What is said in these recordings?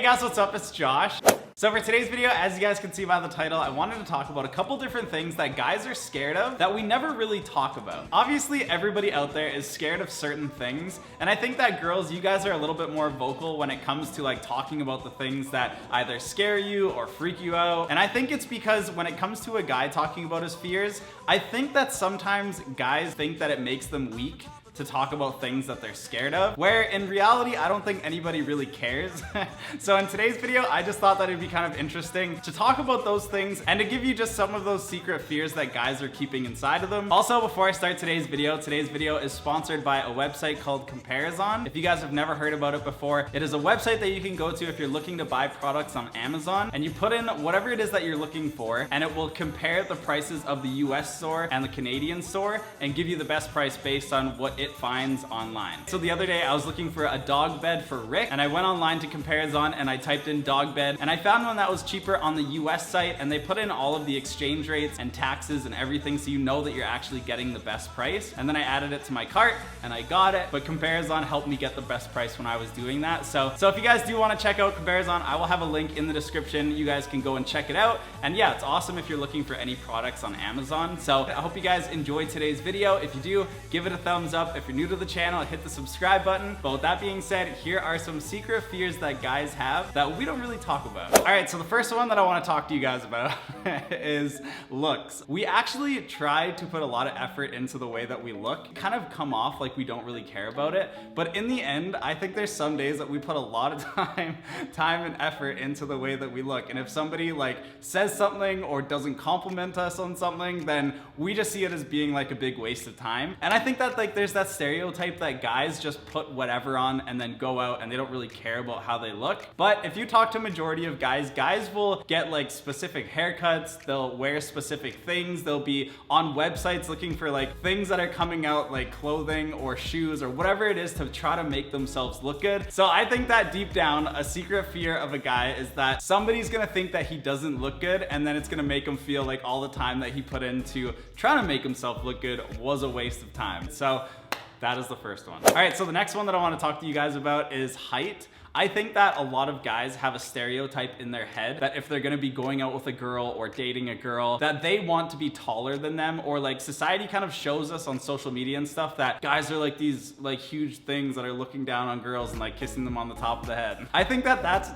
guys, what's up? It's Josh. So for today's video, as you guys can see by the title, I wanted to talk about a couple different things that guys are scared of that we never really talk about. Obviously, everybody out there is scared of certain things, and I think that girls, you guys are a little bit more vocal when it comes to like talking about the things that either scare you or freak you out. And I think it's because when it comes to a guy talking about his fears, I think that sometimes guys think that it makes them weak to talk about things that they're scared of, where in reality, I don't think anybody really cares. So in today's video, I just thought that it'd be kind of interesting to talk about those things and to give you just some of those secret fears that guys are keeping inside of them. Also, before I start today's video is sponsored by a website called Comparison. If you guys have never heard about it before, it is a website that you can go to if you're looking to buy products on Amazon, and you put in whatever it is that you're looking for, and it will compare the prices of the US store and the Canadian store and give you the best price based on what it finds online. So the other day I was looking for a dog bed for Rick, and I went online to Comparison and I typed in dog bed, and I found one that was cheaper on the US site, and they put in all of the exchange rates and taxes and everything, so you know that you're actually getting the best price. And then I added it to my cart and I got it, but Comparison helped me get the best price when I was doing that. So if you guys do want to check out Comparison, I will have a link in the description. You guys can go and check it out. And yeah, it's awesome if you're looking for any products on Amazon. So I hope you guys enjoyed today's video. If you do, give it a thumbs up. If you're new to the channel, hit the subscribe button. But with that being said, here are some secret fears that guys have that we don't really talk about. All right, so the first one that I want to talk to you guys about is looks. We actually try to put a lot of effort into the way that we look, kind of come off like we don't really care about it. But in the end, I think there's some days that we put a lot of time and effort into the way that we look. And if somebody like says something or doesn't compliment us on something, then we just see it as being like a big waste of time. And I think that like there's that stereotype that guys just put whatever on and then go out and they don't really care about how they look. But if you talk to a majority of guys will get like specific haircuts, they'll wear specific things, they'll be on websites looking for like things that are coming out, like clothing or shoes or whatever it is, to try to make themselves look good. So I think that deep down, a secret fear of a guy is that somebody's gonna think that he doesn't look good, and then it's gonna make him feel like all the time that he put into trying to make himself look good was a waste of time. So that is the first one. All right, so the next one that I want to talk to you guys about is height. I think that a lot of guys have a stereotype in their head that if they're gonna be going out with a girl or dating a girl, that they want to be taller than them, or like society kind of shows us on social media and stuff that guys are like these like huge things that are looking down on girls and like kissing them on the top of the head. I think that that's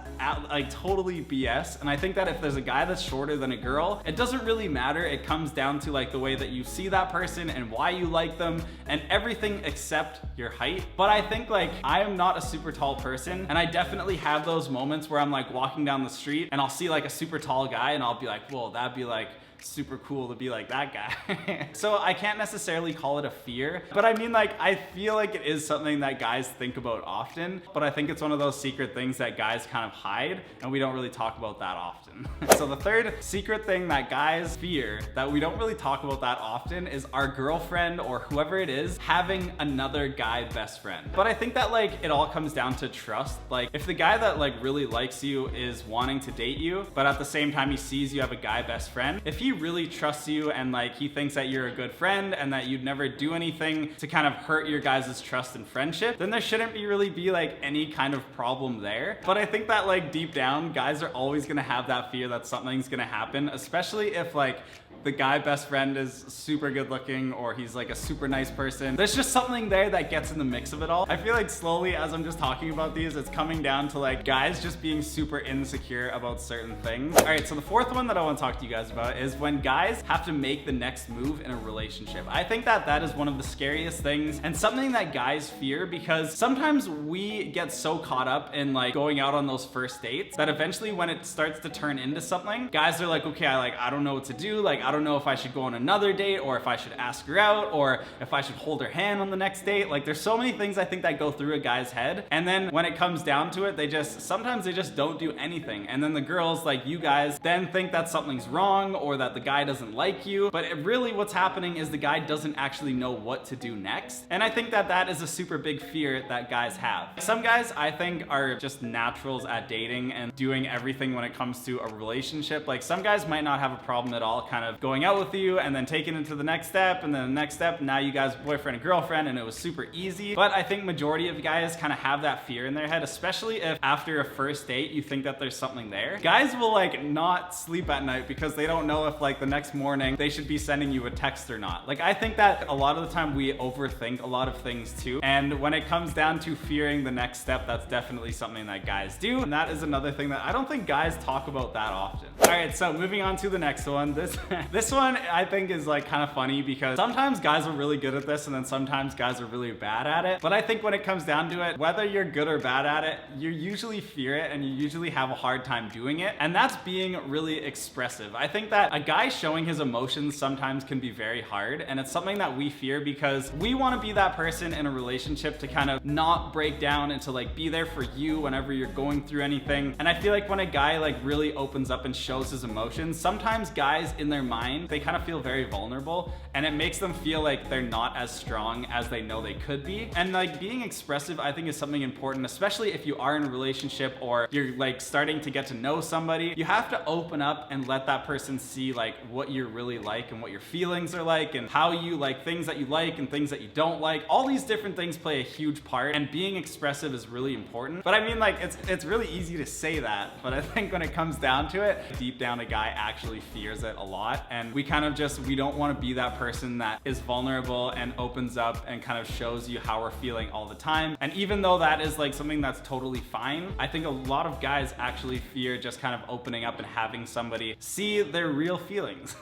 like totally BS, and I think that if there's a guy that's shorter than a girl, it doesn't really matter. It comes down to like the way that you see that person and why you like them and everything except your height. But I think like I am not a super tall person, and I definitely have those moments where I'm like walking down the street and I'll see like a super tall guy and I'll be like, whoa, that'd be like super cool to be like that guy. So I can't necessarily call it a fear, but I mean like I feel like it is something that guys think about often, but I think it's one of those secret things that guys kind of hide and we don't really talk about that often. So the third secret thing that guys fear that we don't really talk about that often is our girlfriend or whoever it is having another guy best friend. But I think that like it all comes down to trust. Like if the guy that like really likes you is wanting to date you, but at the same time he sees you have a guy best friend, if he really trusts you and like he thinks that you're a good friend and that you'd never do anything to kind of hurt your guys' trust and friendship, then there shouldn't really be like any kind of problem there. But I think that like deep down, guys are always gonna have that fear that something's gonna happen, especially if like the guy best friend is super good looking or he's like a super nice person. There's just something there that gets in the mix of it all. I feel like slowly as I'm just talking about these, it's coming down to like guys just being super insecure about certain things. All right, so the fourth one that I want to talk to you guys about is when guys have to make the next move in a relationship. I think that that is one of the scariest things and something that guys fear, because sometimes we get so caught up in like going out on those first dates that eventually when it starts to turn into something, guys are like, okay, I don't know what to do. Like, I don't know if I should go on another date or if I should ask her out or if I should hold her hand on the next date. Like there's so many things I think that go through a guy's head. And then when it comes down to it, sometimes they just don't do anything. And then the girls, like you guys, then think that something's wrong or that the guy doesn't like you. But really what's happening is the guy doesn't actually know what to do next. And I think that that is a super big fear that guys have. Some guys I think are just naturals at dating and doing everything when it comes to a relationship. Like some guys might not have a problem at all kind of going out with you and then taking it to the next step, and then the next step, now you guys boyfriend and girlfriend, and it was super easy. But I think majority of guys kind of have that fear in their head, especially if after a first date you think that there's something there. Guys will like not sleep at night because they don't know if like the next morning they should be sending you a text or not. Like, I think that a lot of the time we overthink a lot of things too, and when it comes down to fearing the next step, that's definitely something that guys do, and that is another thing that I don't think guys talk about that often. All right, so moving on to the next one. This one I think is like kind of funny because sometimes guys are really good at this and then sometimes guys are really bad at it. But I think when it comes down to it, whether you're good or bad at it, you usually fear it and you usually have a hard time doing it, and that's being really expressive. I think that a guy showing his emotions sometimes can be very hard, and it's something that we fear because we want to be that person in a relationship to kind of not break down and to like be there for you whenever you're going through anything. And I feel like when a guy like really opens up and shows his emotions, sometimes guys in their mind, they kind of feel very vulnerable, and it makes them feel like they're not as strong as they know they could be. And like being expressive, I think, is something important, especially if you are in a relationship or you're like starting to get to know somebody. You have to open up and let that person see like what you're really like and what your feelings are like and how you like things that you like and things that you don't like. All these different things play a huge part, and being expressive is really important. But I mean, like, it's really easy to say that, but I think when it comes down to it, deep down a guy actually fears it a lot, and we kind of we don't want to be that person that is vulnerable and opens up and kind of shows you how we're feeling all the time. And even though that is like something that's totally fine, I think a lot of guys actually fear just kind of opening up and having somebody see their real feelings.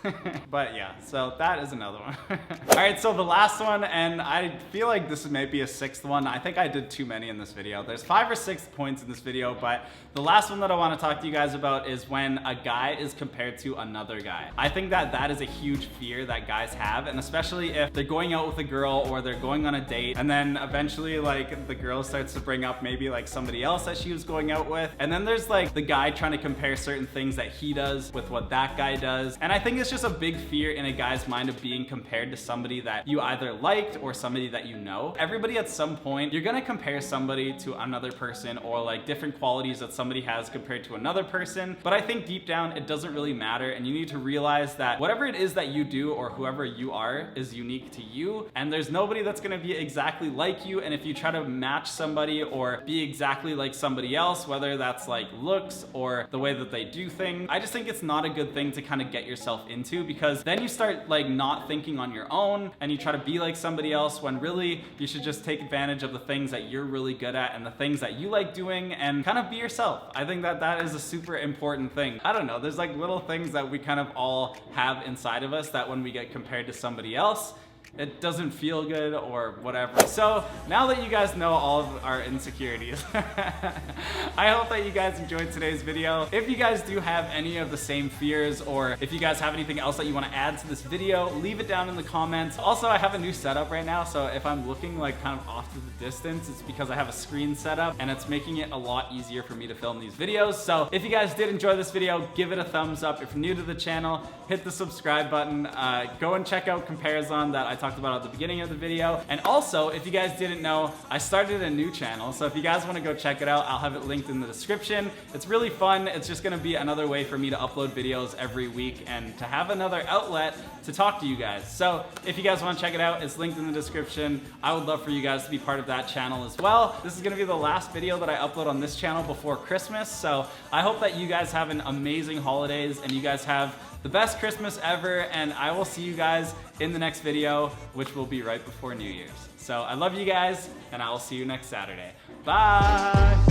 But yeah, so that is another one. All right, so the last one, and I feel like this may be a sixth one. I think I did too many in this video. There's 5 or 6 points in this video, but the last one that I want to talk to you guys about is when a guy is compared to another guy. I think that that is a huge fear that guys have, and especially if they're going out with a girl or they're going on a date, and then eventually like the girl starts to bring up maybe like somebody else that she was going out with, and then there's like the guy trying to compare certain things that he does with what that guy does. And I think it's just a big fear in a guy's mind of being compared to somebody that you either liked or somebody that you know. Everybody at some point, you're gonna compare somebody to another person, or like different qualities that somebody has compared to another person. But I think deep down it doesn't really matter, and you need to realize that whatever it is that you do or whoever you are is unique to you, and there's nobody that's gonna be exactly like you. And if you try to match somebody or be exactly like somebody else, whether that's like looks or the way that they do things, I just think it's not a good thing to kind of get yourself into, because then you start like not thinking on your own and you try to be like somebody else, when really you should just take advantage of the things that you're really good at and the things that you like doing and kind of be yourself. I think that that is a super important thing. I don't know, there's like little things that we kind of all have inside of us that when we get compared to somebody else, it doesn't feel good or whatever. So now that you guys know all of our insecurities, I hope that you guys enjoyed today's video. If you guys do have any of the same fears, or if you guys have anything else that you want to add to this video, leave it down in the comments. Also, I have a new setup right now, so if I'm looking like kind of off to the distance, it's because I have a screen set up and it's making it a lot easier for me to film these videos. So if you guys did enjoy this video, give it a thumbs up. If you're new to the channel, hit the subscribe button. Go and check out Comparison that I talked about at the beginning of the video. And also, if you guys didn't know, I started a new channel, so if you guys want to go check it out, I'll have it linked in the description. It's really fun. It's just going to be another way for me to upload videos every week and to have another outlet to talk to you guys. So if you guys want to check it out, it's linked in the description. I would love for you guys to be part of that channel as well. This is going to be the last video that I upload on this channel before Christmas, so I hope that you guys have an amazing holidays and you guys have the best Christmas ever, and I will see you guys in the next video, which will be right before New Year's. So I love you guys, and I will see you next Saturday. Bye!